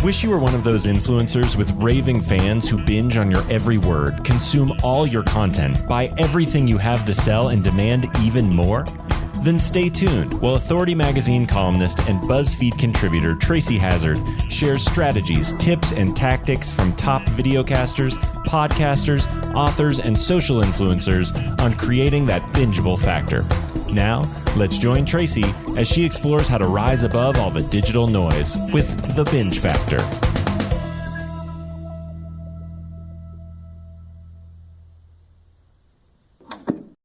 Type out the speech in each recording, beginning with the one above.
Wish you were one of those influencers with raving fans who binge on your every word, consume all your content, buy everything you have to sell, and demand even more? Then stay tuned while Authority Magazine columnist and BuzzFeed contributor Tracy Hazard shares strategies, tips, and tactics from top videocasters, podcasters, authors, and social influencers on creating that bingeable factor. Now, let's join Tracy as she explores how to rise above all the digital noise with the binge factor.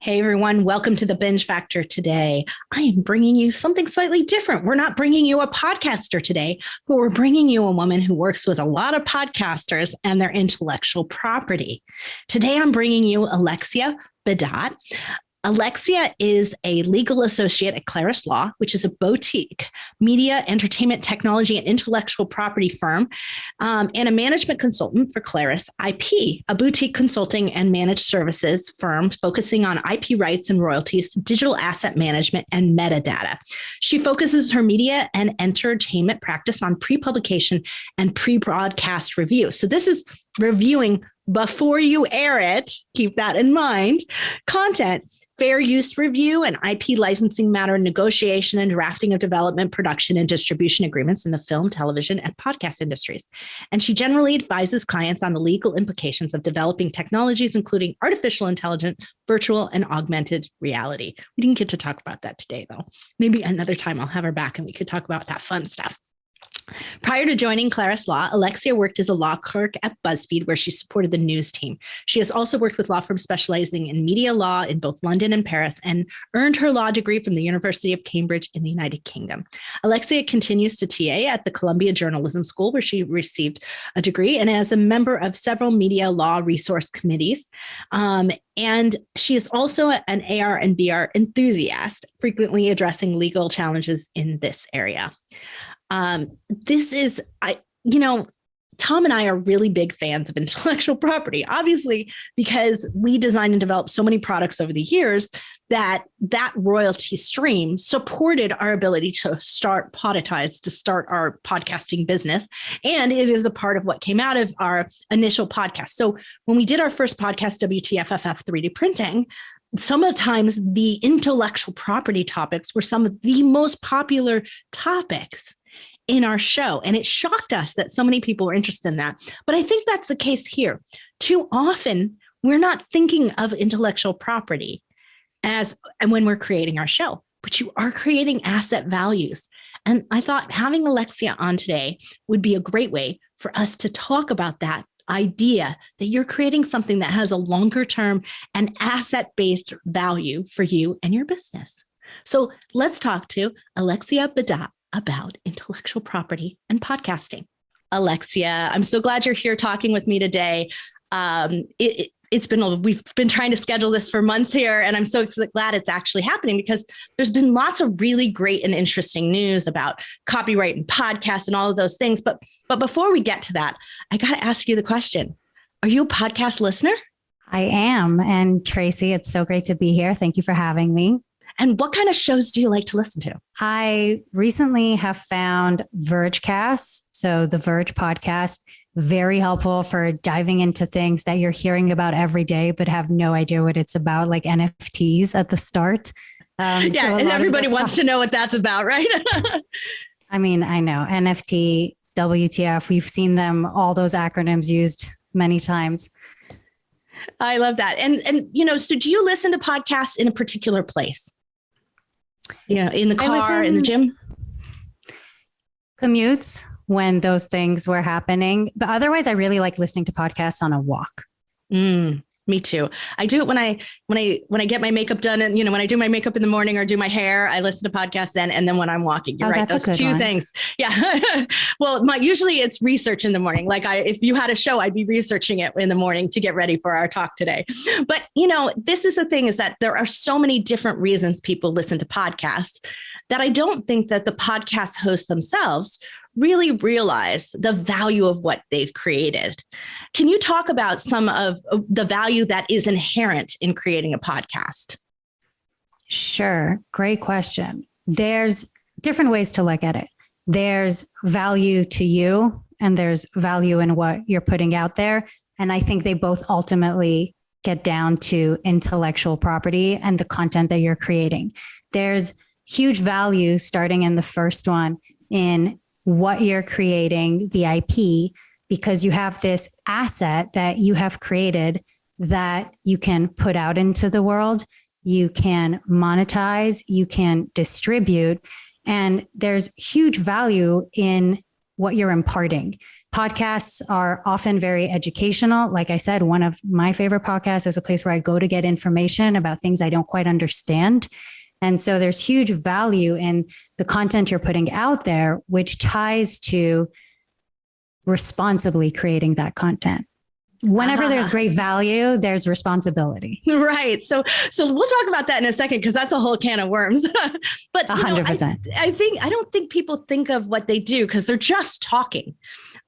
Hey everyone, welcome to the Binge Factor today. I am bringing you something slightly different. We're not bringing you a podcaster today, but we're bringing you a woman who works with a lot of podcasters and their intellectual property. Today I'm bringing you Alexia Bedat. Alexia is a legal associate at Claris Law, which is a boutique media, entertainment, technology, and intellectual property firm, and a management consultant for Claris IP, a boutique consulting and managed services firm focusing on IP rights and royalties, digital asset management, and metadata. She focuses her media and entertainment practice on pre-publication and pre-broadcast review. So this is reviewing before you air it, keep that in mind, content, fair use review, and IP licensing matter negotiation and drafting of development, production, and distribution agreements in the film, television, and podcast industries. And she generally advises clients on the legal implications of developing technologies, including artificial intelligence, virtual, and augmented reality. We didn't get to talk about that today, though. Maybe another time I'll have her back and we could talk about that fun stuff. Prior to joining Claris Law, Alexia worked as a law clerk at BuzzFeed, where she supported the news team. She has also worked with law firms specializing in media law in both London and Paris, and earned her law degree from the University of Cambridge in the United Kingdom. Alexia continues to TA at the Columbia Journalism School, where she received a degree, and as a member of several media law resource committees. And she is also an AR and VR enthusiast, frequently addressing legal challenges in this area. Tom and I are really big fans of intellectual property, obviously, because we design and develop so many products over the years that royalty stream supported our ability to start our podcasting business. And it is a part of what came out of our initial podcast. So when we did our first podcast, WTFFF 3D printing, sometimes the intellectual property topics were some of the most popular topics in our show. And it shocked us that so many people were interested in that. But I think that's the case here. Too often, we're not thinking of intellectual property and when we're creating our show, but you are creating asset values. And I thought having Alexia on today would be a great way for us to talk about that idea that you're creating something that has a longer term and asset-based value for you and your business. So let's talk to Alexia Bedat about intellectual property and podcasting. Alexia, I'm so glad you're here talking with me today. We've been trying to schedule this for months here, and I'm so glad it's actually happening because there's been lots of really great and interesting news about copyright and podcasts and all of those things. But before we get to that, I got to ask you the question. Are you a podcast listener? I am. And Tracy, it's so great to be here. Thank you for having me. And what kind of shows do you like to listen to? I recently have found Vergecast, so the Verge podcast, very helpful for diving into things that you're hearing about every day, but have no idea what it's about, like NFTs at the start. And everybody wants to know what that's about, right? I mean, I know NFT, WTF, we've seen them, all those acronyms used many times. I love that. And so do you listen to podcasts in a particular place? In the car, in the gym? Commutes when those things were happening. But otherwise, I really like listening to podcasts on a walk. Me too. I do it when I get my makeup done, and when I do my makeup in the morning or do my hair, I listen to podcasts then, and then when I'm walking. You're right. Those two things. Yeah. Well, usually it's research in the morning. Like if you had a show, I'd be researching it in the morning to get ready for our talk today. But this is the thing, is that there are so many different reasons people listen to podcasts that I don't think that the podcast hosts themselves really realize the value of what they've created. Can you talk about some of the value that is inherent in creating a podcast? Sure. Great question. There's different ways to look at it. There's value to you and there's value in what you're putting out there. And I think they both ultimately get down to intellectual property and the content that you're creating. There's huge value starting in the first one in what you're creating, the IP, because you have this asset that you have created that you can put out into the world, you can monetize, you can distribute, and there's huge value in what you're imparting. Podcasts are often very educational. Like I said, one of my favorite podcasts is a place where I go to get information about things I don't quite understand. And so there's huge value in the content you're putting out there, which ties to responsibly creating that content. Whenever there's great value, there's responsibility. Right. So we'll talk about that in a second, because that's a whole can of worms. But 100%. I don't think people think of what they do because they're just talking.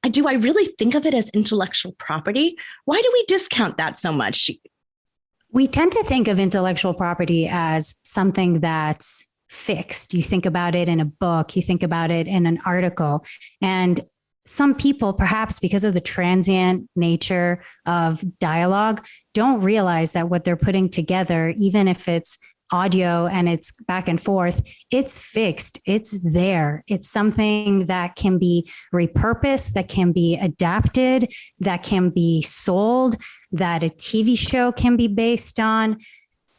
Do I really think of it as intellectual property? Why do we discount that so much? We tend to think of intellectual property as something that's fixed. You think about it in a book, you think about it in an article, and some people, perhaps because of the transient nature of dialogue, don't realize that what they're putting together, even if it's audio and it's back and forth, it's fixed. It's there. It's something that can be repurposed, that can be adapted, that can be sold, that a TV show can be based on.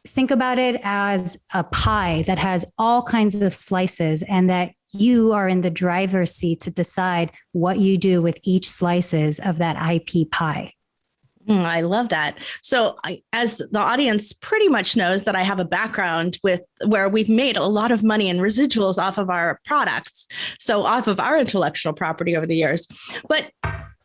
Think about it as a pie that has all kinds of slices, and that you are in the driver's seat to decide what you do with each slices of that IP pie. I love that. So as the audience pretty much knows that I have a background with where we've made a lot of money in residuals off of our products. So off of our intellectual property over the years. But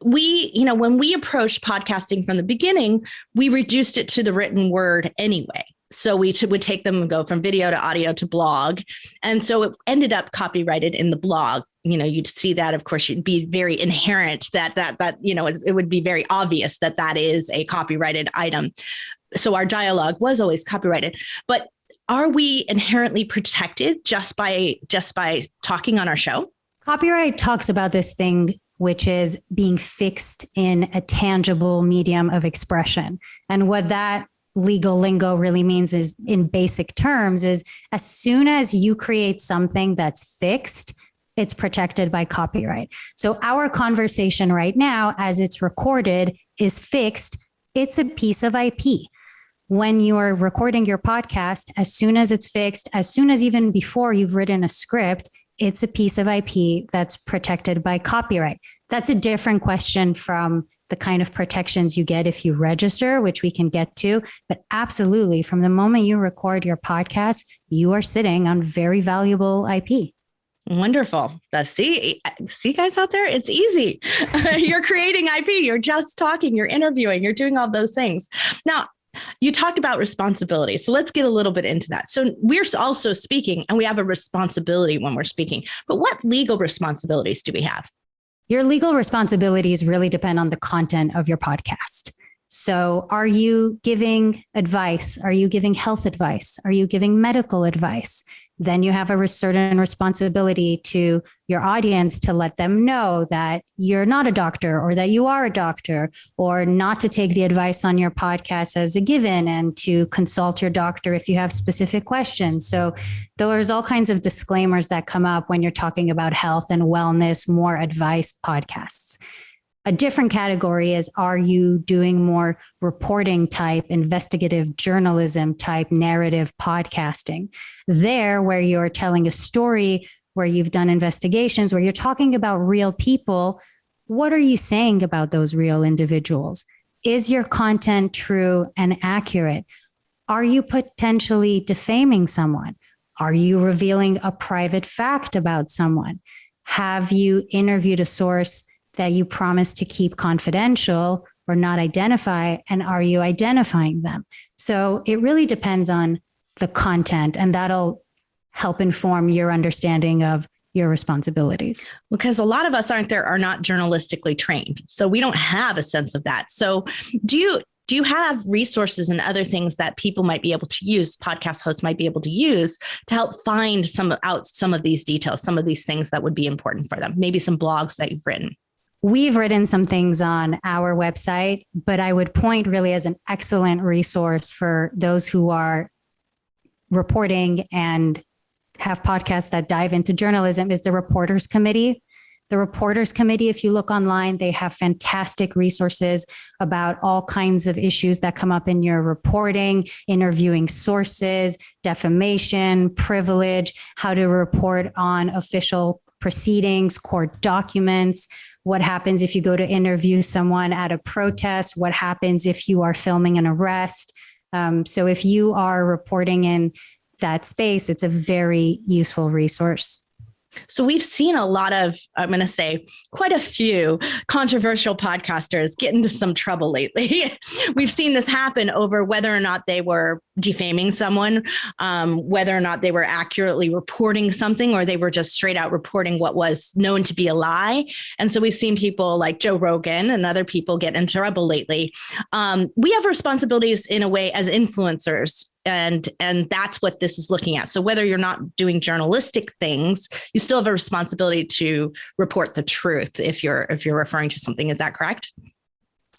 we, when we approached podcasting from the beginning, we reduced it to the written word anyway. So we would take them and go from video to audio to blog. And so it ended up copyrighted in the blog. You'd see that, of course, you'd be very inherent that it would be very obvious that that is a copyrighted item. So our dialogue was always copyrighted. But are we inherently protected just by talking on our show? Copyright talks about this thing, which is being fixed in a tangible medium of expression. And what that legal lingo really means is, in basic terms, is as soon as you create something that's fixed, it's protected by copyright. So our conversation right now, as it's recorded, is fixed. It's a piece of IP. When you're recording your podcast, as soon as it's fixed, as soon as even before you've written a script, it's a piece of IP that's protected by copyright. That's a different question from the kind of protections you get if you register, which we can get to. But absolutely, from the moment you record your podcast, you are sitting on very valuable IP. Wonderful. See guys out there, it's easy. You're creating IP. You're just talking, you're interviewing, you're doing all those things. Now, you talked about responsibility. So let's get a little bit into that. So we're also speaking, and we have a responsibility when we're speaking. But what legal responsibilities do we have? Your legal responsibilities really depend on the content of your podcast. So are you giving advice? Are you giving health advice? Are you giving medical advice? Then you have a certain responsibility to your audience to let them know that you're not a doctor, or that you are a doctor, or not to take the advice on your podcast as a given, and to consult your doctor if you have specific questions. So there's all kinds of disclaimers that come up when you're talking about health and wellness, more advice podcasts. A different category is, are you doing more reporting type, investigative journalism type, narrative podcasting? There, where you're telling a story, where you've done investigations, where you're talking about real people, what are you saying about those real individuals? Is your content true and accurate? Are you potentially defaming someone? Are you revealing a private fact about someone? Have you interviewed a source that you promise to keep confidential or not identify? And are you identifying them? So it really depends on the content, and that'll help inform your understanding of your responsibilities. Because a lot of us are not journalistically trained. So we don't have a sense of that. So do you have resources and other things that people might be able to use, podcast hosts might be able to use, to help find some of these details, some of these things that would be important for them? Maybe some blogs that you've written. We've written some things on our website, but I would point really as an excellent resource for those who are reporting and have podcasts that dive into journalism is the Reporters Committee. The Reporters Committee, if you look online, they have fantastic resources about all kinds of issues that come up in your reporting, interviewing sources, defamation, privilege, how to report on official proceedings, court documents, what happens if you go to interview someone at a protest, what happens if you are filming an arrest. So if you are reporting in that space, it's a very useful resource. So we've seen a lot of, I'm going to say quite a few controversial podcasters get into some trouble lately. We've seen this happen over whether or not they were defaming someone, whether or not they were accurately reporting something, or they were just straight out reporting what was known to be a lie. And so we've seen people like Joe Rogan and other people get in trouble lately. We have responsibilities in a way as influencers. And that's what this is looking at. So whether you're not doing journalistic things, you still have a responsibility to report the truth if you're referring to something. Is that correct?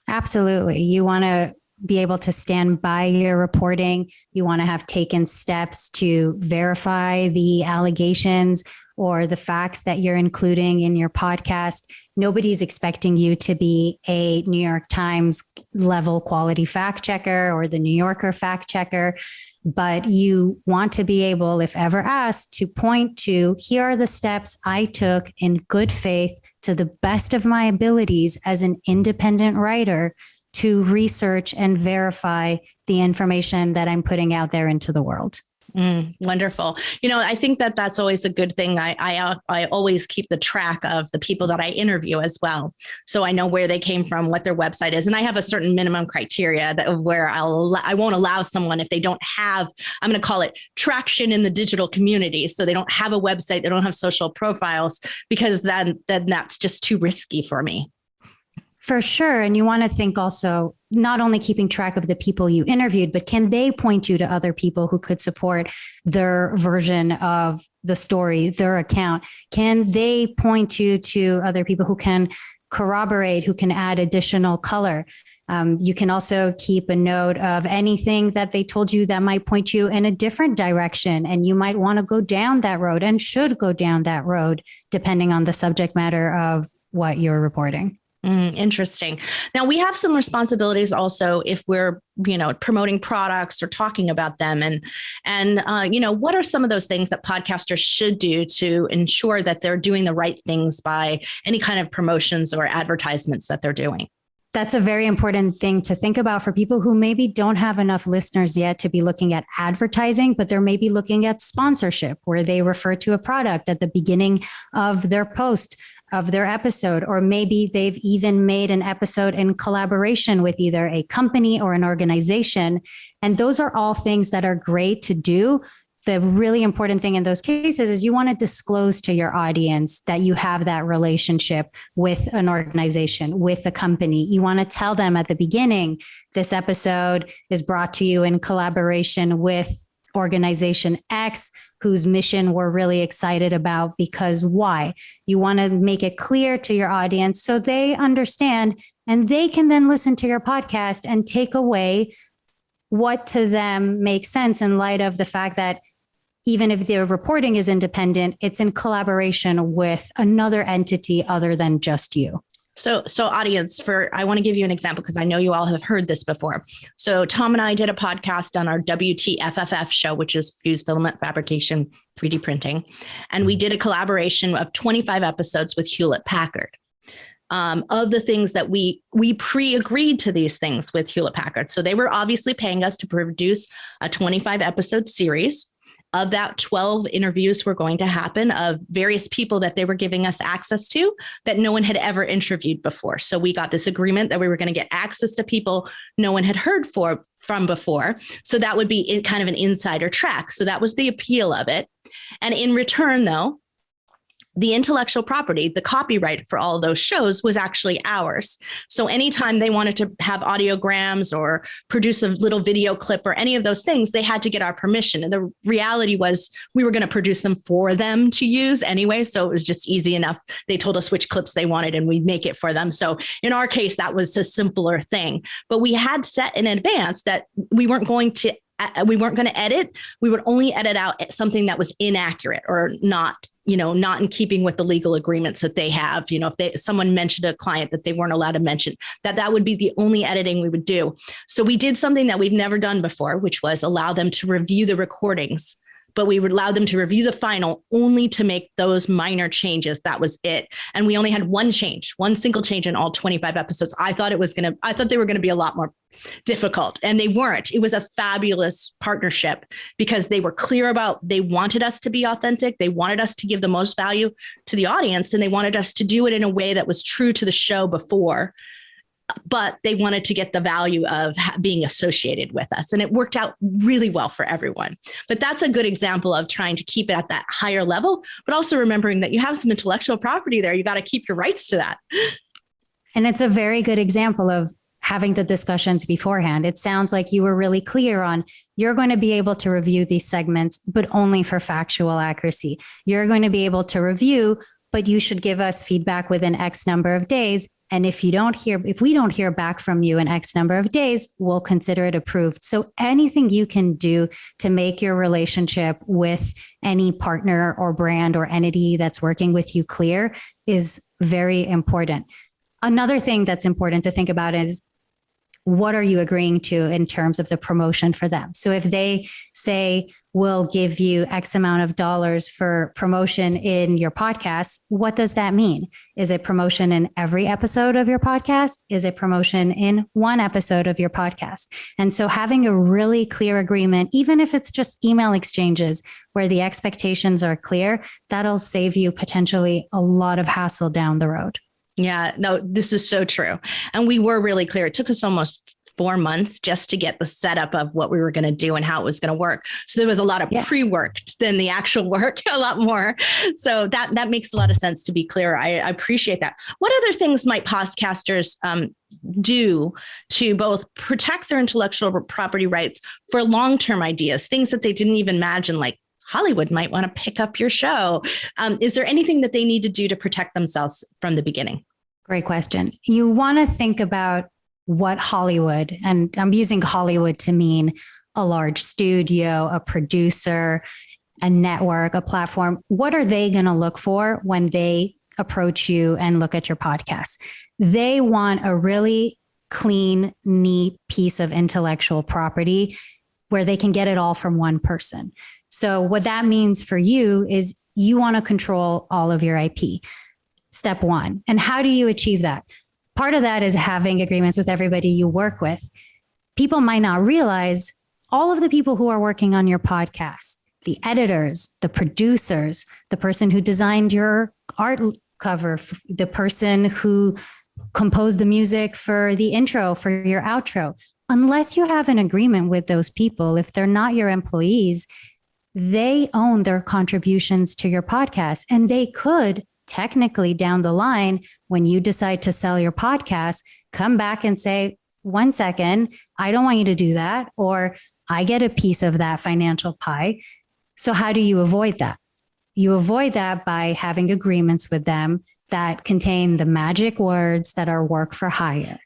Absolutely. You want to be able to stand by your reporting. You want to have taken steps to verify the allegations or the facts that you're including in your podcast. Nobody's expecting you to be a New York Times level quality fact checker or the New Yorker fact checker, but you want to be able, if ever asked, to point to, here are the steps I took in good faith to the best of my abilities as an independent writer to research and verify the information that I'm putting out there into the world. Wonderful. I think that that's always a good thing. I always keep the track of the people that I interview as well. So I know where they came from, what their website is. And I have a certain minimum criteria that where I won't allow someone if they don't have, I'm going to call it traction in the digital community. So they don't have a website, they don't have social profiles, because then that's just too risky for me. For sure. And you want to think also not only keeping track of the people you interviewed, but can they point you to other people who could support their version of the story, their account? Can they point you to other people who can corroborate, who can add additional color? You can also keep a note of anything that they told you that might point you in a different direction. And you might want to go down that road and should go down that road, depending on the subject matter of what you're reporting. Interesting. Now we have some responsibilities also if we're, promoting products or talking about them, and what are some of those things that podcasters should do to ensure that they're doing the right things by any kind of promotions or advertisements that they're doing? That's a very important thing to think about for people who maybe don't have enough listeners yet to be looking at advertising, but they're maybe looking at sponsorship, where they refer to a product at the beginning of their post of their episode, or maybe they've even made an episode in collaboration with either a company or an organization. And those are all things that are great to do. The really important thing in those cases is you want to disclose to your audience that you have that relationship with an organization, with a company. You want to tell them at the beginning, this episode is brought to you in collaboration with organization X, whose mission we're really excited about because Y. You want to make it clear to your audience so they understand, and they can then listen to your podcast and take away what to them makes sense in light of the fact that even if their reporting is independent, it's in collaboration with another entity other than just you. So audience, I want to give you an example because I know you all have heard this before. So Tom and I did a podcast on our WTFFF show, which is Fused Filament Fabrication 3D Printing. And we did a collaboration of 25 episodes with Hewlett Packard. Of the things that we pre-agreed to these things with Hewlett Packard. So they were obviously paying us to produce a 25 episode series. Of that, 12 interviews were going to happen of various people that they were giving us access to that no one had ever interviewed before. So we got this agreement that we were going to get access to people no one had heard from before. So that would be kind of an insider track. So that was the appeal of it. And in return, though, the intellectual property, the copyright for all of those shows was actually ours. So anytime they wanted to have audiograms or produce a little video clip or any of those things, they had to get our permission. And the reality was we were going to produce them for them to use anyway. So it was just easy enough. They told us which clips they wanted and we'd make it for them. So in our case, that was a simpler thing. But we had set in advance that we weren't going to edit. We would only edit out something that was inaccurate or not in keeping with the legal agreements that they have. If someone mentioned a client that they weren't allowed to mention, that would be the only editing we would do. So we did something that we've never done before, which was allow them to review the recordings, but we would allow them to review the final only to make those minor changes. That was it. And we only had one single change in all 25 episodes. I thought they were going to be a lot more difficult, and they weren't. It was a fabulous partnership because they were clear about, they wanted us to be authentic. They wanted us to give the most value to the audience, and they wanted us to do it in a way that was true to the show before, but they wanted to get the value of being associated with us. And it worked out really well for everyone. But that's a good example of trying to keep it at that higher level, but also remembering that you have some intellectual property there. You got to keep your rights to that. And it's a very good example of having the discussions beforehand. It sounds like you were really clear on, you're going to be able to review these segments, but only for factual accuracy. You're going to be able to review, but you should give us feedback within X number of days. And if we don't hear back from you in X number of days, we'll consider it approved. So anything you can do to make your relationship with any partner or brand or entity that's working with you clear is very important. Another thing that's important to think about is, what are you agreeing to in terms of the promotion for them? So if they say, we'll give you X amount of dollars for promotion in your podcast, what does that mean? Is it promotion in every episode of your podcast? Is it promotion in one episode of your podcast? And so having a really clear agreement, even if it's just email exchanges where the expectations are clear, that'll save you potentially a lot of hassle down the road. Yeah, no, this is so true. And we were really clear. It took us almost 4 months just to get the setup of what we were going to do and how it was going to work. So there was a lot of pre-work than the actual work, a lot more. So that makes a lot of sense, to be clear. I appreciate that. What other things might podcasters do to both protect their intellectual property rights for long-term ideas, things that they didn't even imagine, like Hollywood might want to pick up your show? Is there anything that they need to do to protect themselves from the beginning? Great question. You want to think about what Hollywood, and I'm using Hollywood to mean a large studio, a producer, a network, a platform. What are they going to look for when they approach you and look at your podcast? They want a really clean, neat piece of intellectual property where they can get it all from one person. So what that means for you is you want to control all of your IP. Step one. And how do you achieve that? Part of that is having agreements with everybody you work with. People might not realize all of the people who are working on your podcast, the editors, the producers, the person who designed your art cover, the person who composed the music for the intro, for your outro. Unless you have an agreement with those people, if they're not your employees, they own their contributions to your podcast, and they could technically down the line, when you decide to sell your podcast, come back and say, 1 second, I don't want you to do that, or I get a piece of that financial pie. So how do you avoid that? You avoid that by having agreements with them that contain the magic words that are work for hire.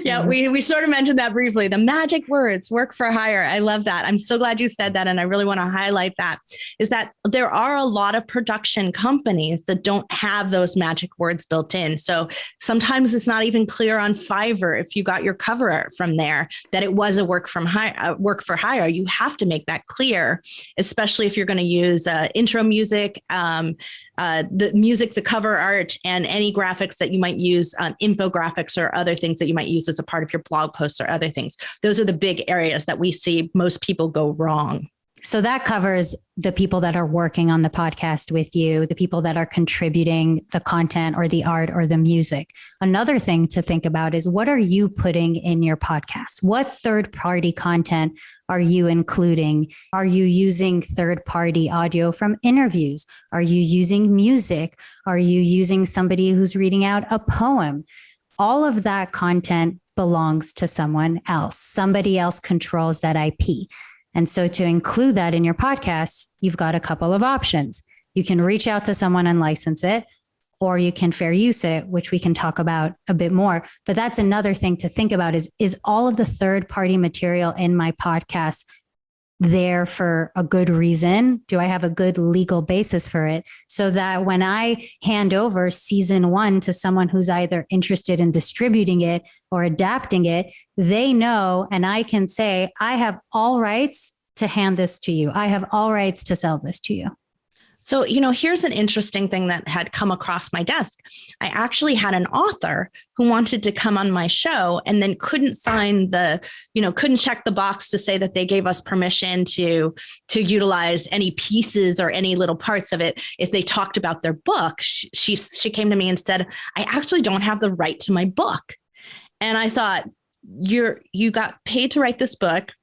Yeah, we sort of mentioned that briefly. The magic words, work for hire. I love that. I'm so glad you said that. And I really want to highlight that, is that there are a lot of production companies that don't have those magic words built in. So sometimes it's not even clear on Fiverr, if you got your cover art from there, that it was a work for hire. You have to make that clear, especially if you're going to use intro music, the music, the cover art, and any graphics that you might use, infographics or other things that you might use as a part of your blog posts or other things. Those are the big areas that we see most people go wrong. So that covers the people that are working on the podcast with you, the people that are contributing the content or the art or the music. Another thing to think about is, what are you putting in your podcast? What third-party content are you including? Are you using third-party audio from interviews? Are you using music? Are you using somebody who's reading out a poem? All of that content belongs to someone else. Somebody else controls that IP. And so to include that in your podcast, you've got a couple of options. You can reach out to someone and license it, or you can fair use it, which we can talk about a bit more. But that's another thing to think about is all of the third-party material in my podcast there for a good reason? Do I have a good legal basis for it? So that when I hand over season 1 to someone who's either interested in distributing it or adapting it, they know, and I can say, I have all rights to hand this to you. I have all rights to sell this to you. So, here's an interesting thing that had come across my desk. I actually had an author who wanted to come on my show and then couldn't couldn't check the box to say that they gave us permission to utilize any pieces or any little parts of it if they talked about their book. She came to me and said, I actually don't have the right to my book. And I thought, you got paid to write this book.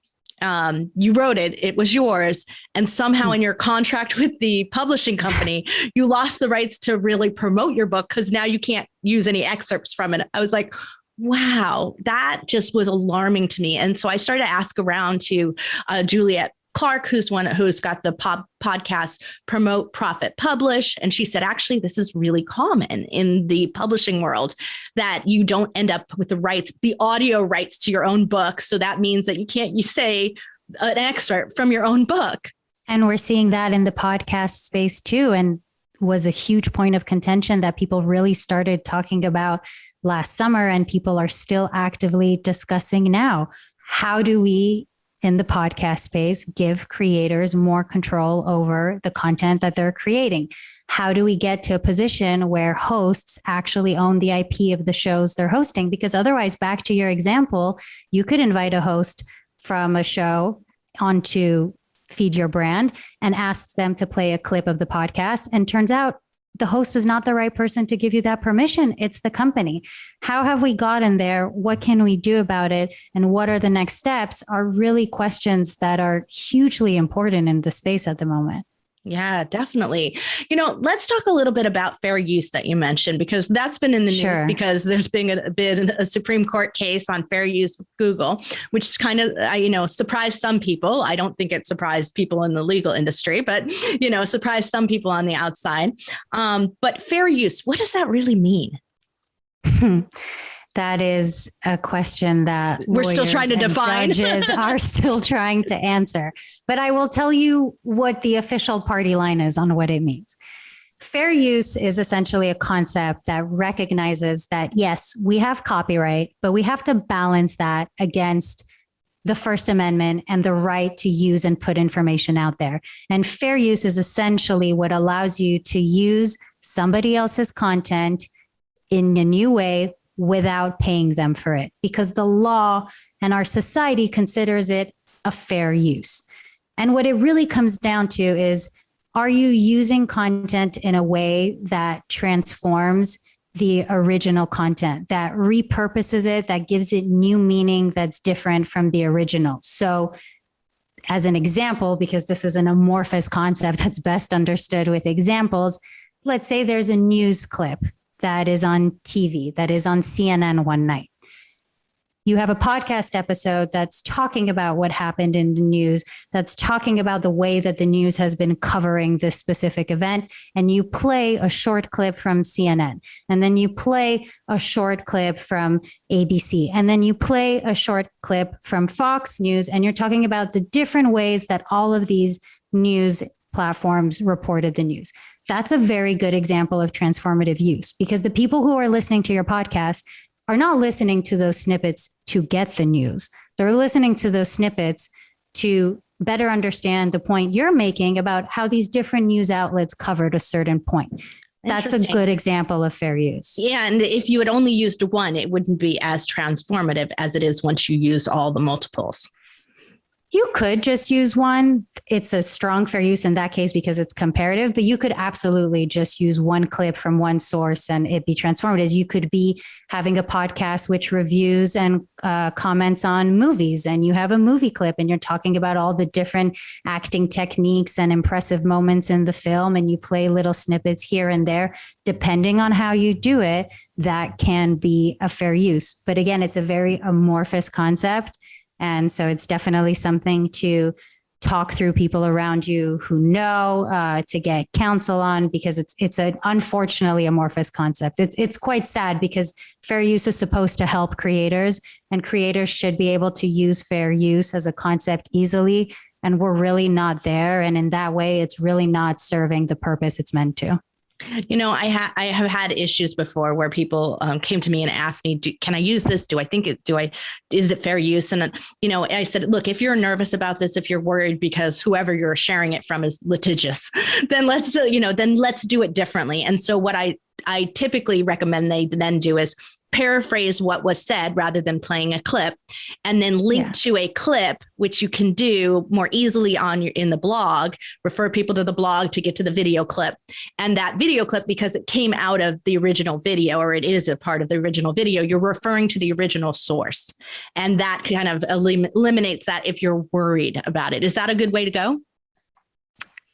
You wrote it, it was yours. And somehow in your contract with the publishing company, you lost the rights to really promote your book because now you can't use any excerpts from it. I was like, wow, that just was alarming to me. And so I started to ask around to Juliet Clark, who's got the podcast Promote, Profit, Publish. And she said, actually, this is really common in the publishing world, that you don't end up with the audio rights to your own book. So that means that you say an excerpt from your own book. And we're seeing that in the podcast space too. And was a huge point of contention that people really started talking about last summer, and people are still actively discussing now. How do we, in the podcast space, give creators more control over the content that they're creating? How do we get to a position where hosts actually own the IP of the shows they're hosting? Because otherwise, back to your example, you could invite a host from a show onto Feed Your Brand and ask them to play a clip of the podcast. And turns out the host is not the right person to give you that permission. It's the company. How have we gotten there? What can we do about it? And what are the next steps are really questions that are hugely important in the space at the moment. Yeah, definitely. Let's talk a little bit about fair use that you mentioned, because that's been in the news because there's been a Supreme Court case on fair use of Google, which kind of, surprised some people. I don't think it surprised people in the legal industry, but, surprised some people on the outside. But fair use, what does that really mean? That is a question that we're still trying to define. Judges are still trying to answer. But I will tell you what the official party line is on what it means. Fair use is essentially a concept that recognizes that, yes, we have copyright, but we have to balance that against the First Amendment and the right to use and put information out there. And fair use is essentially what allows you to use somebody else's content in a new way without paying them for it, because the law and our society considers it a fair use. And what it really comes down to is, are you using content in a way that transforms the original content, that repurposes it, that gives it new meaning that's different from the original? So as an example, because this is an amorphous concept that's best understood with examples, let's say there's a news clip that is on TV, that is on CNN one night. You have a podcast episode that's talking about what happened in the news, that's talking about the way that the news has been covering this specific event. And you play a short clip from CNN, and then you play a short clip from ABC, and then you play a short clip from Fox News. And you're talking about the different ways that all of these news platforms reported the news. That's a very good example of transformative use, because the people who are listening to your podcast are not listening to those snippets to get the news. They're listening to those snippets to better understand the point you're making about how these different news outlets covered a certain point. That's a good example of fair use. Yeah. And if you had only used one, it wouldn't be as transformative as it is once you use all the multiples. You could just use one. It's a strong fair use in that case because it's comparative, but you could absolutely just use one clip from one source and it be transformative. You could be having a podcast which reviews and comments on movies, and you have a movie clip and you're talking about all the different acting techniques and impressive moments in the film, and you play little snippets here and there. Depending on how you do it, that can be a fair use. But again, it's a very amorphous concept. And so it's definitely something to talk through people around you who know, to get counsel on, because it's an unfortunately amorphous concept. It's quite sad because fair use is supposed to help creators, and creators should be able to use fair use as a concept easily. And we're really not there. And in that way, it's really not serving the purpose it's meant to. I have had issues before where people came to me and asked me, can I use this? Is it fair use? And, I said, look, if you're nervous about this, if you're worried because whoever you're sharing it from is litigious, then let's do it differently. And so what I typically recommend they then do is paraphrase what was said rather than playing a clip, and then link to a clip, which you can do more easily in the blog, refer people to the blog to get to the video clip. And that video clip, because it came out of the original video, or it is a part of the original video, you're referring to the original source. And that kind of eliminates that if you're worried about it. Is that a good way to go?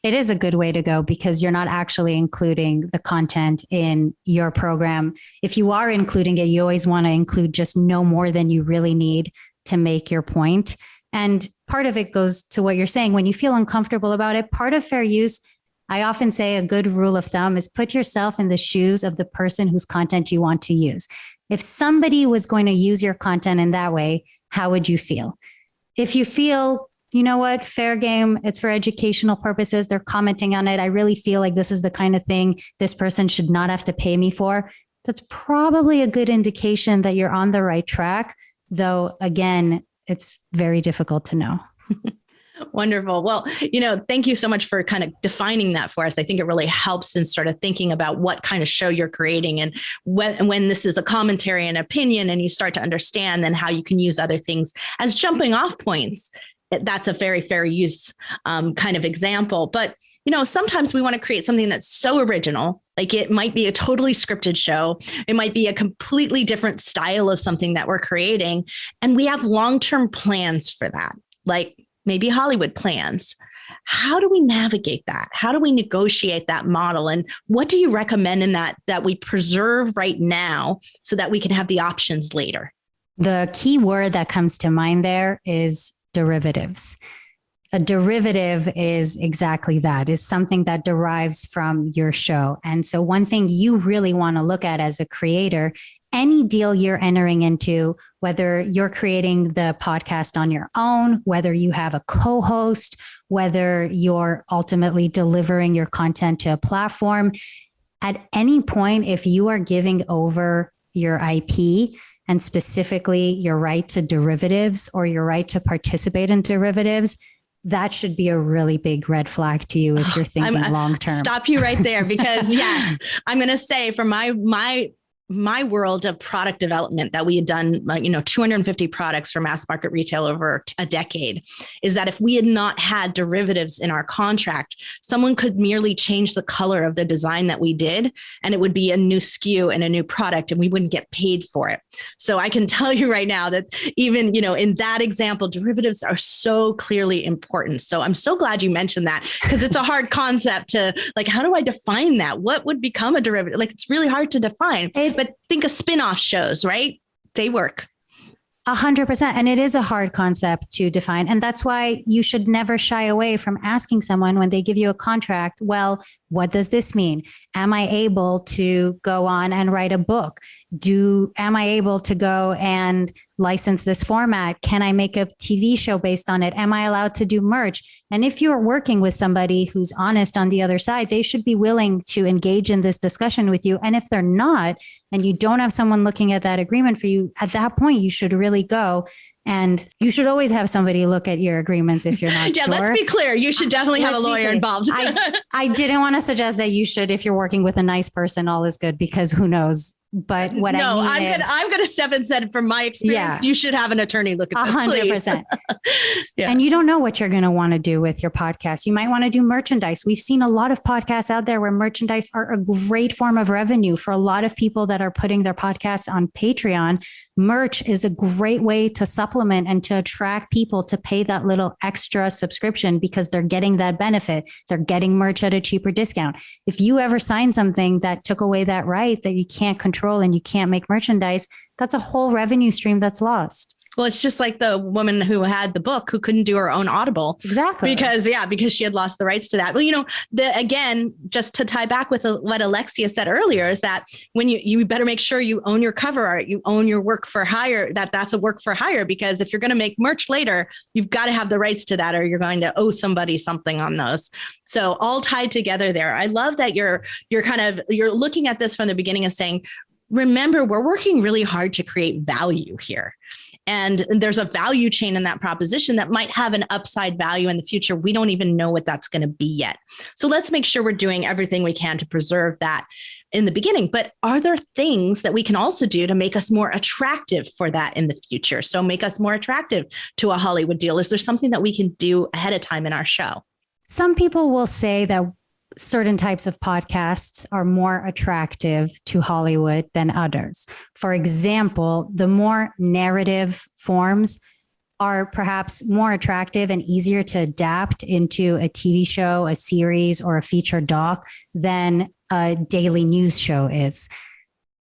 It is a good way to go because you're not actually including the content in your program. If you are including it, you always want to include just no more than you really need to make your point. And part of it goes to what you're saying. When you feel uncomfortable about it, part of fair use, I often say a good rule of thumb is put yourself in the shoes of the person whose content you want to use. If somebody was going to use your content in that way, how would you feel? If you feel, you know what, fair game, it's for educational purposes, they're commenting on it, I really feel like this is the kind of thing this person should not have to pay me for, that's probably a good indication that you're on the right track. Though, again, it's very difficult to know. Wonderful. Well, thank you so much for kind of defining that for us. I think it really helps in sort of thinking about what kind of show you're creating, and when this is a commentary and opinion and you start to understand then how you can use other things as jumping off points. That's a very fair use kind of example. But, sometimes we want to create something that's so original, like it might be a totally scripted show. It might be a completely different style of something that we're creating. And we have long-term plans for that, like maybe Hollywood plans. How do we navigate that? How do we negotiate that model? And what do you recommend in that we preserve right now so that we can have the options later? The key word that comes to mind there is derivatives. A derivative is exactly that, is something that derives from your show. And so one thing you really want to look at as a creator, any deal you're entering into, whether you're creating the podcast on your own, whether you have a co-host, whether you're ultimately delivering your content to a platform, at any point, if you are giving over your IP, and specifically your right to derivatives or your right to participate in derivatives, that should be a really big red flag to you if you're thinking long term. Stop you right there, because yes, I'm going to say from my world of product development that we had done, 250 products for mass market retail over a decade, is that if we had not had derivatives in our contract, someone could merely change the color of the design that we did, and it would be a new SKU and a new product, and we wouldn't get paid for it. So I can tell you right now that even, in that example, derivatives are so clearly important. So I'm so glad you mentioned that, because it's a hard concept to, like, how do I define that? What would become a derivative? Like, it's really hard to define. But think of spin-off shows, right? They work. 100%. And it is a hard concept to define. And that's why you should never shy away from asking someone when they give you a contract, well, what does this mean? Am I able to go on and write a book? Am I able to go and license this format? Can I make a TV show based on it? Am I allowed to do merch? And if you're working with somebody who's honest on the other side, they should be willing to engage in this discussion with you. And if they're not, and you don't have someone looking at that agreement for you, at that point, you should really go. And you should always have somebody look at your agreements if you're not sure. Yeah, let's be clear. You should definitely have a lawyer involved. I didn't want to suggest that you should, if you're working with a nice person, all is good, because who knows, But what no, I mean I'm gonna step and said from my experience, you should have an attorney look at this. 100%. Yeah. And you don't know what you're going to want to do with your podcast. You might want to do merchandise. We've seen a lot of podcasts out there where merchandise are a great form of revenue for a lot of people that are putting their podcasts on Patreon. Merch is a great way to supplement and to attract people to pay that little extra subscription because they're getting that benefit. They're getting merch at a cheaper discount. If you ever sign something that took away that right that you can't control and you can't make merchandise, that's a whole revenue stream that's lost. Well, it's just like the woman who had the book who couldn't do her own Audible. Exactly. Because she had lost the rights to that. Well, again, just to tie back with what Alexia said earlier is that when you better make sure you own your cover art, you own your work for hire, that's a work for hire, because if you're going to make merch later, you've got to have the rights to that or you're going to owe somebody something on those. So all tied together there. I love that you're looking at this from the beginning and saying, remember, we're working really hard to create value here. And there's a value chain in that proposition that might have an upside value in the future. We don't even know what that's going to be yet. So let's make sure we're doing everything we can to preserve that in the beginning. But are there things that we can also do to make us more attractive for that in the future? So make us more attractive to a Hollywood deal. Is there something that we can do ahead of time in our show? Some people will say that certain types of podcasts are more attractive to Hollywood than others. For example, the more narrative forms are perhaps more attractive and easier to adapt into a TV show, a series, or a feature doc than a daily news show is.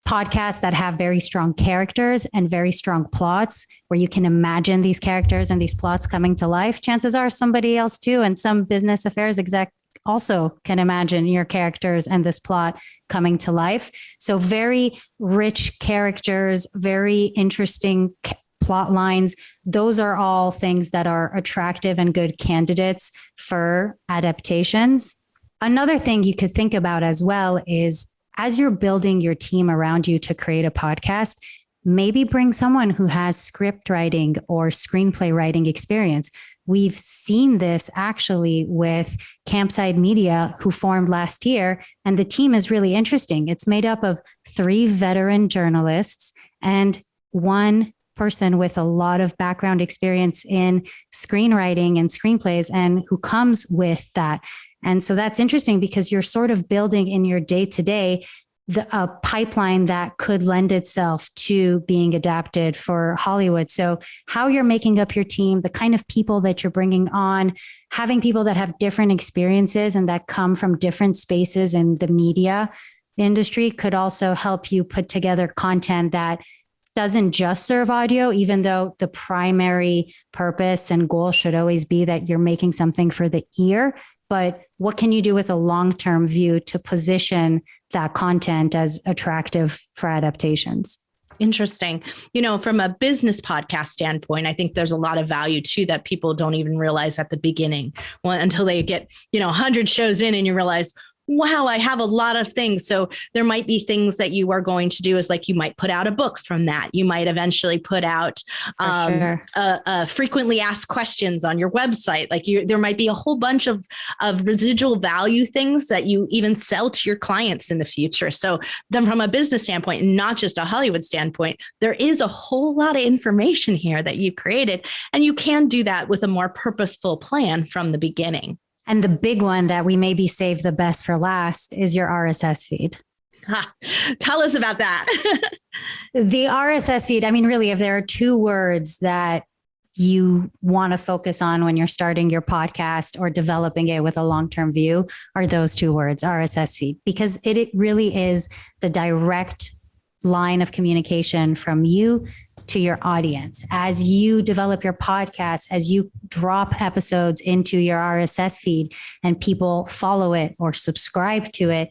Podcasts that have very strong characters and very strong plots where you can imagine these characters and these plots coming to life, chances are somebody else too, and some business affairs exec also can imagine your characters and this plot coming to life. So very rich characters, very interesting plot lines. Those are all things that are attractive and good candidates for adaptations. Another thing you could think about as well is as you're building your team around you to create a podcast, maybe bring someone who has script writing or screenplay writing experience. We've seen this actually with Campside Media, who formed last year, and the team is really interesting. It's made up of 3 veteran journalists and 1 person with a lot of background experience in screenwriting and screenplays and who comes with that. And so that's interesting because you're sort of building in your day-to-day a pipeline that could lend itself to being adapted for Hollywood. So how you're making up your team, the kind of people that you're bringing on, having people that have different experiences and that come from different spaces in the media industry could also help you put together content that doesn't just serve audio, even though the primary purpose and goal should always be that you're making something for the ear. But what can you do with a long-term view to position that content as attractive for adaptations? Interesting. From a business podcast standpoint, I think there's a lot of value too that people don't even realize at the beginning until they get, 100 shows in and you realize, wow, I have a lot of things. So there might be things that you are going to do is like you might put out a book from that. You might eventually put out frequently asked questions on your website. Like there might be a whole bunch of residual value things that you even sell to your clients in the future. So then from a business standpoint, not just a Hollywood standpoint, there is a whole lot of information here that you've created. And you can do that with a more purposeful plan from the beginning. And the big one that we maybe save the best for last is your RSS feed. Tell us about that. The RSS feed, really, if there are 2 words that you want to focus on when you're starting your podcast or developing it with a long-term view, are those 2 words, RSS feed, because it really is the direct line of communication from you to your audience. As you develop your podcast, as you drop episodes into your RSS feed and people follow it or subscribe to it,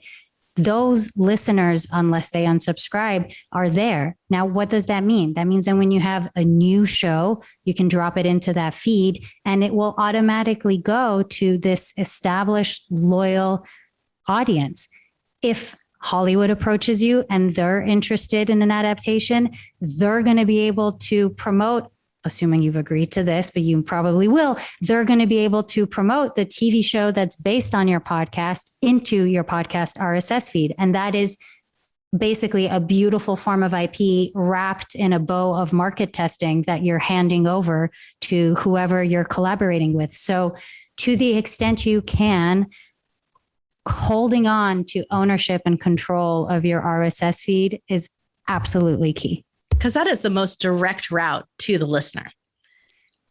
those listeners, unless they unsubscribe, are there. Now, what does that mean? That means that when you have a new show, you can drop it into that feed and it will automatically go to this established, loyal audience. If Hollywood approaches you and they're interested in an adaptation, they're going to be able to promote, assuming you've agreed to this, but you probably will, they're going to be able to promote the TV show that's based on your podcast into your podcast RSS feed. And that is basically a beautiful form of IP wrapped in a bow of market testing that you're handing over to whoever you're collaborating with. So to the extent you can, holding on to ownership and control of your RSS feed is absolutely key. Because that is the most direct route to the listener.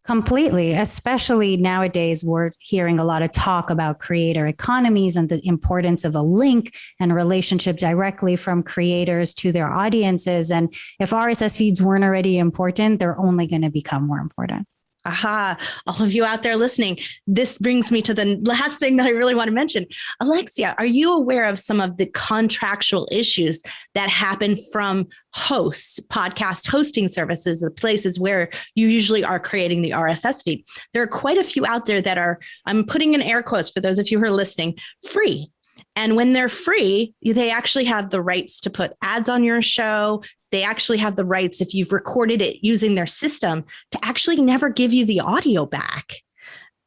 Completely, especially nowadays, we're hearing a lot of talk about creator economies and the importance of a link and relationship directly from creators to their audiences. And if RSS feeds weren't already important, they're only going to become more important. Aha, all of you out there listening, this brings me to the last thing that I really want to mention. Alexia, are you aware of some of the contractual issues that happen from hosts, podcast hosting services, the places where you usually are creating the RSS feed? There are quite a few out there that are, I'm putting in air quotes for those of you who are listening, free. And when they're free, they actually have the rights to put ads on your show. They actually have the rights, if you've recorded it using their system, to actually never give you the audio back.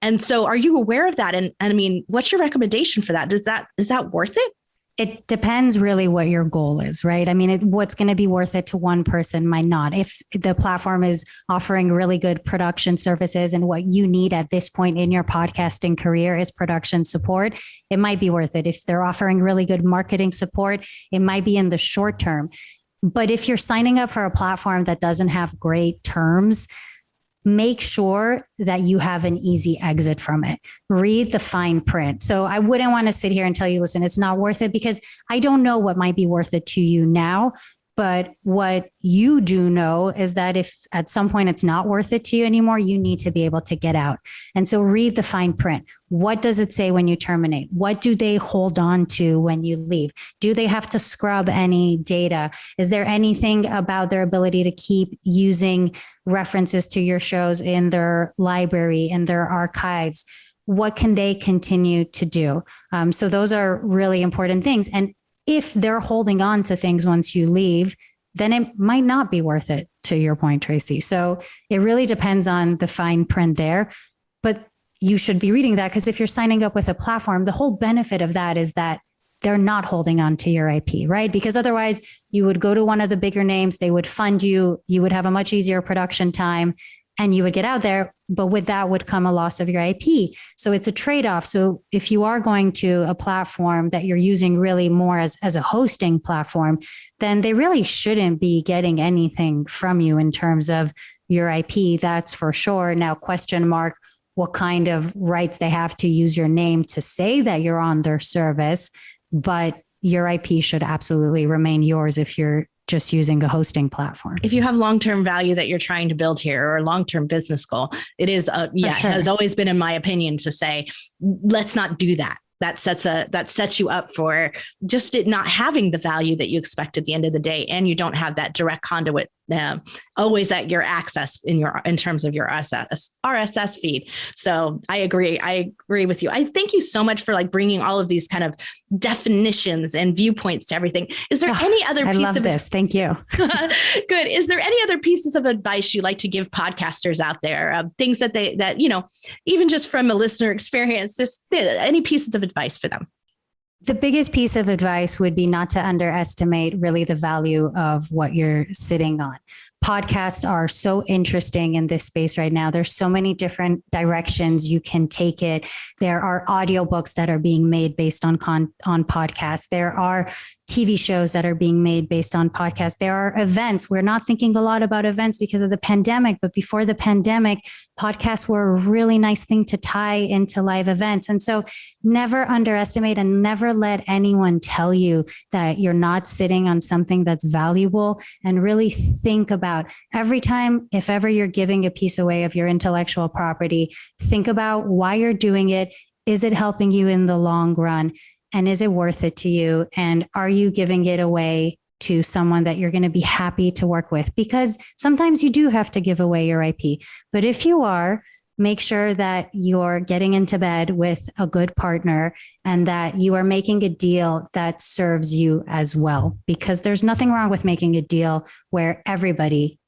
And so are you aware of that? And I mean, what's your recommendation for that? Is that worth it? It depends really what your goal is, right? I mean, what's going to be worth it to one person might not. If the platform is offering really good production services and what you need at this point in your podcasting career is production support, it might be worth it. If they're offering really good marketing support, it might be in the short term. But if you're signing up for a platform that doesn't have great terms, make sure that you have an easy exit from it. Read the fine print. So I wouldn't want to sit here and tell you, listen, it's not worth it, because I don't know what might be worth it to you now. But what you do know is that if at some point it's not worth it to you anymore, you need to be able to get out. And so read the fine print. What does it say when you terminate? What do they hold on to when you leave? Do they have to scrub any data? Is there anything about their ability to keep using references to your shows in their library, in their archives? What can they continue to do? So those are really important things. And if they're holding on to things once you leave, then it might not be worth it, to your point, Tracy. So it really depends on the fine print there. But you should be reading that, because if you're signing up with a platform, the whole benefit of that is that they're not holding on to your IP, right? Because otherwise you would go to one of the bigger names, they would fund you, you would have a much easier production time, and you would get out there. But with that would come a loss of your IP. So it's a trade-off. So if you are going to a platform that you're using really more as a hosting platform, then they really shouldn't be getting anything from you in terms of your IP. That's for sure. Now, question mark, what kind of rights they have to use your name to say that you're on their service, but your IP should absolutely remain yours if you're just using a hosting platform. If you have long-term value that you're trying to build here, or a long-term business goal, it is, sure. It has always been in my opinion to say, let's not do that. That sets you up for just it not having the value that you expect at the end of the day, and you don't have that direct conduit always at your access in terms of your RSS feed. So I agree with you. I thank you so much for bringing all of these kind of definitions and viewpoints to everything. Is there any other piece of this? Thank you. Good. Is there any other pieces of advice you'd like to give podcasters out there? Things that even just from a listener experience, just any pieces of advice for them? The biggest piece of advice would be not to underestimate really the value of what you're sitting on. Podcasts are so interesting in this space right now. There's so many different directions you can take it. There are audiobooks that are being made based on podcasts. There are TV shows that are being made based on podcasts. There are events. We're not thinking a lot about events because of the pandemic, but before the pandemic, podcasts were a really nice thing to tie into live events. And so never underestimate and never let anyone tell you that you're not sitting on something that's valuable, and really think about every time, if ever you're giving a piece away of your intellectual property, think about why you're doing it. Is it helping you in the long run? And is it worth it to you? And are you giving it away to someone that you're going to be happy to work with? Because sometimes you do have to give away your IP. But if you are, make sure that you're getting into bed with a good partner and that you are making a deal that serves you as well. Because there's nothing wrong with making a deal where everybody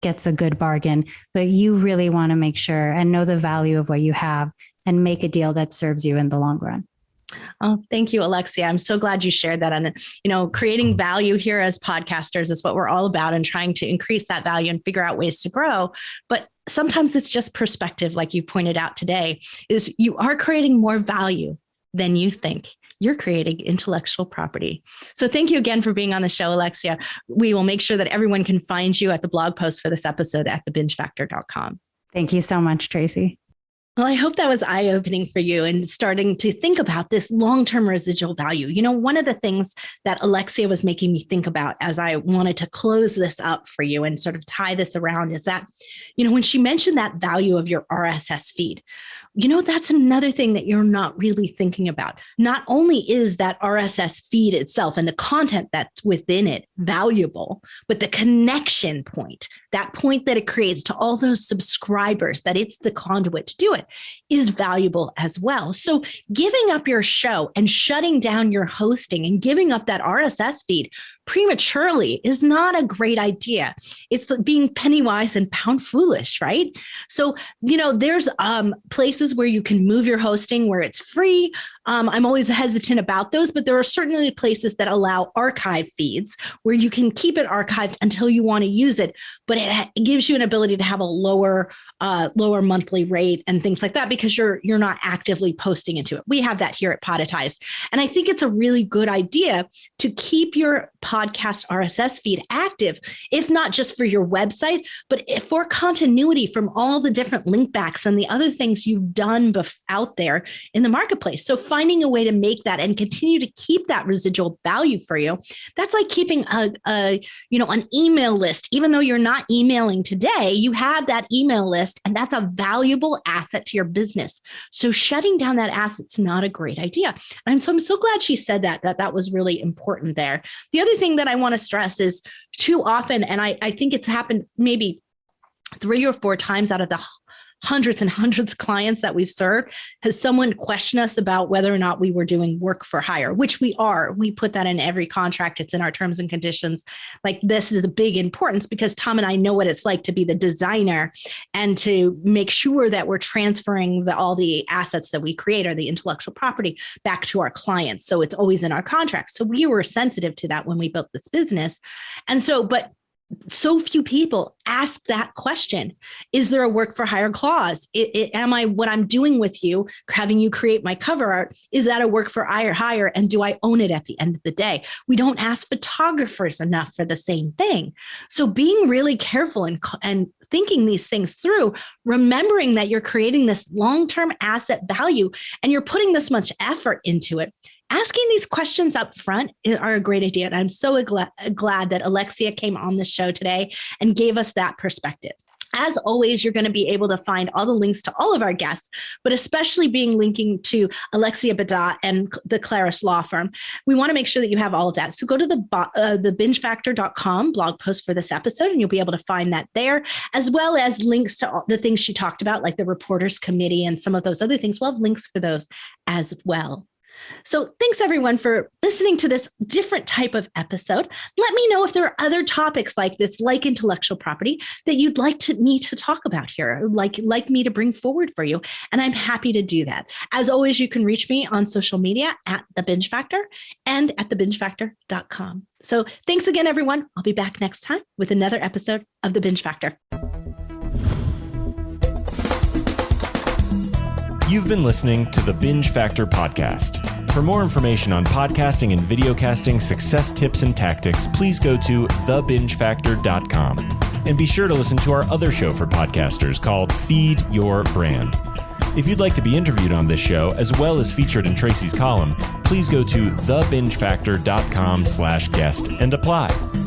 gets a good bargain, but you really want to make sure and know the value of what you have and make a deal that serves you in the long run. Oh, thank you, Alexia. I'm so glad you shared that. And, creating value here as podcasters is what we're all about, and trying to increase that value and figure out ways to grow. But sometimes it's just perspective, like you pointed out today, is you are creating more value than you think. You're creating intellectual property. So thank you again for being on the show, Alexia. We will make sure that everyone can find you at the blog post for this episode at thebingefactor.com. Thank you so much, Tracy. Well, I hope that was eye-opening for you and starting to think about this long-term residual value. One of the things that Alexia was making me think about as I wanted to close this up for you and sort of tie this around is that, when she mentioned that value of your RSS feed, that's another thing that you're not really thinking about. Not only is that RSS feed itself and the content that's within it valuable, but the connection point, that point that it creates to all those subscribers, that it's the conduit to do it, is valuable as well. So giving up your show and shutting down your hosting and giving up that RSS feed prematurely is not a great idea. It's being penny wise and pound foolish, right? So, there's places where you can move your hosting where it's free. I'm always hesitant about those, but there are certainly places that allow archive feeds where you can keep it archived until you want to use it, but it gives you an ability to have a lower monthly rate and things like that because you're not actively posting into it. We have that here at Podetize. And I think it's a really good idea to keep your podcast RSS feed active, if not just for your website, but for continuity from all the different link backs and the other things you've done out there in the marketplace. So finding a way to make that and continue to keep that residual value for you, that's like keeping an email list. Even though you're not emailing today, you have that email list, and that's a valuable asset to your business. So shutting down that asset's not a great idea. And so I'm so glad she said that was really important there. The other thing that I want to stress is too often, and I think it's happened maybe 3 or 4 times out of the hundreds and hundreds of clients that we've served, has someone questioned us about whether or not we were doing work for hire, which we are. We put that in every contract. It's in our terms and conditions. Like, this is a big importance because Tom and I know what it's like to be the designer and to make sure that we're transferring all the assets that we create or the intellectual property back to our clients. So it's always in our contracts. So we were sensitive to that when we built this business. And so, but so few people ask that question. Is there a work for hire clause? Am I, what I'm doing with you, having you create my cover art, is that a work for hire? And do I own it at the end of the day? We don't ask photographers enough for the same thing. So being really careful and thinking these things through, remembering that you're creating this long-term asset value and you're putting this much effort into it. Asking these questions up front are a great idea. And I'm so glad that Alexia came on the show today and gave us that perspective. As always, you're going to be able to find all the links to all of our guests, but especially linking to Alexia Bedat and the Claris Law Firm. We want to make sure that you have all of that. So go to the thebingefactor.com blog post for this episode, and you'll be able to find that there, as well as links to all the things she talked about, like the Reporters Committee and some of those other things. We'll have links for those as well. So thanks everyone for listening to this different type of episode. Let me know if there are other topics like this, like intellectual property, that you'd like me to talk about here, like me to bring forward for you. And I'm happy to do that. As always, you can reach me on social media at The Binge Factor and at thebingefactor.com. So thanks again, everyone. I'll be back next time with another episode of The Binge Factor. You've been listening to the Binge Factor podcast. For more information on podcasting and videocasting success tips and tactics, please go to thebingefactor.com. And be sure to listen to our other show for podcasters called Feed Your Brand. If you'd like to be interviewed on this show, as well as featured in Tracy's column, please go to thebingefactor.com/guest and apply.